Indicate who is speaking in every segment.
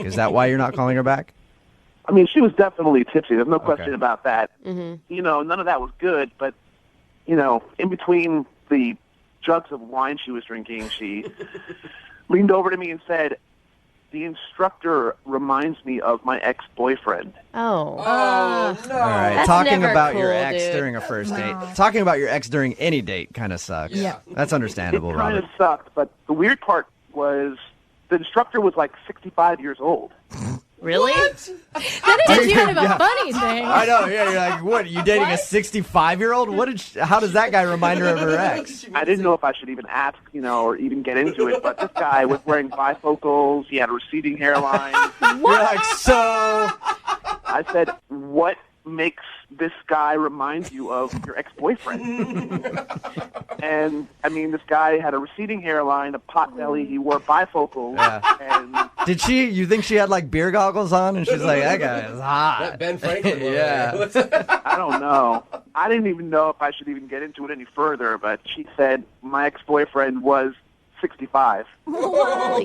Speaker 1: Is that why you're not calling her back?
Speaker 2: I mean, she was definitely tipsy. There's no question
Speaker 1: Okay.
Speaker 2: about that. You know, none of that was good, but, you know, in between the jugs of wine she was drinking, she leaned over to me and said, "The instructor reminds me of my ex-boyfriend."
Speaker 3: Oh.
Speaker 4: No.
Speaker 1: All right.
Speaker 3: That's
Speaker 1: Talking
Speaker 3: never
Speaker 1: about your
Speaker 3: cool,
Speaker 1: ex
Speaker 3: dude.
Speaker 1: during a first date. Talking about your ex during any date kind of sucks.
Speaker 4: Yeah.
Speaker 1: That's understandable,
Speaker 2: It kind
Speaker 1: Robert.
Speaker 2: of sucked, but the weird part was the instructor was like 65 years old.
Speaker 3: Really?
Speaker 4: That is kind of a
Speaker 1: Yeah.
Speaker 4: funny thing.
Speaker 1: I know. Yeah, you're like, what? You dating a 65-year-old? How does that guy remind her of her ex?
Speaker 2: I didn't know if I should even ask, you know, or even get into it, but this guy was wearing bifocals. He had a receding hairline.
Speaker 1: You're like, so.
Speaker 2: I said, "What makes this guy remind you of your ex-boyfriend?" And, I mean, this guy had a receding hairline, a pot belly, he wore bifocals, and
Speaker 1: Did you think she had like beer goggles on? And she's like, that guy is hot.
Speaker 5: That Ben Franklin.
Speaker 1: Yeah.
Speaker 2: I don't know. I didn't even know if I should even get into it any further, but she said my ex-boyfriend was 65.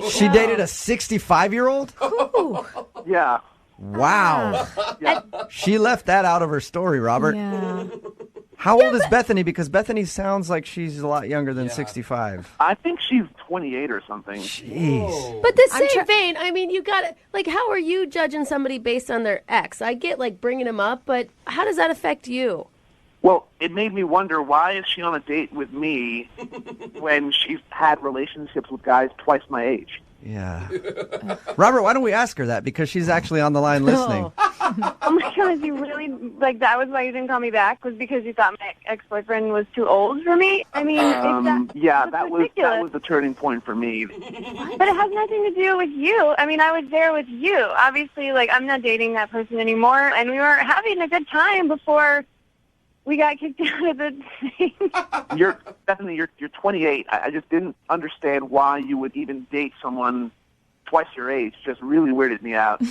Speaker 1: She dated a 65-year-old?
Speaker 2: Yeah.
Speaker 1: Wow.
Speaker 2: Yeah.
Speaker 1: She left that out of her story, Robert.
Speaker 4: Yeah.
Speaker 1: How old is Bethany? Because Bethany sounds like she's a lot younger than 65.
Speaker 2: I think she's 28 or something.
Speaker 1: Jeez.
Speaker 3: But the same vein, I mean, you got to, like, how are you judging somebody based on their ex? I get, like, bringing him up, but how does that affect you?
Speaker 2: Well, it made me wonder, why is she on a date with me when she's had relationships with guys twice my age?
Speaker 1: Yeah. Robert, why don't we ask her that? Because she's actually on the line listening.
Speaker 6: Oh my gosh, you really, like, that was why you didn't call me back, was because you thought my ex-boyfriend was too old for me? I mean,
Speaker 2: Yeah, that was
Speaker 6: ridiculous.
Speaker 2: the turning point for me.
Speaker 6: But it has nothing to do with you. I mean, I was there with you. Obviously, like, I'm not dating that person anymore, and we were having a good time before we got kicked out of the thing.
Speaker 2: You're 28. I just didn't understand why you would even date someone twice your age. Just really weirded me out.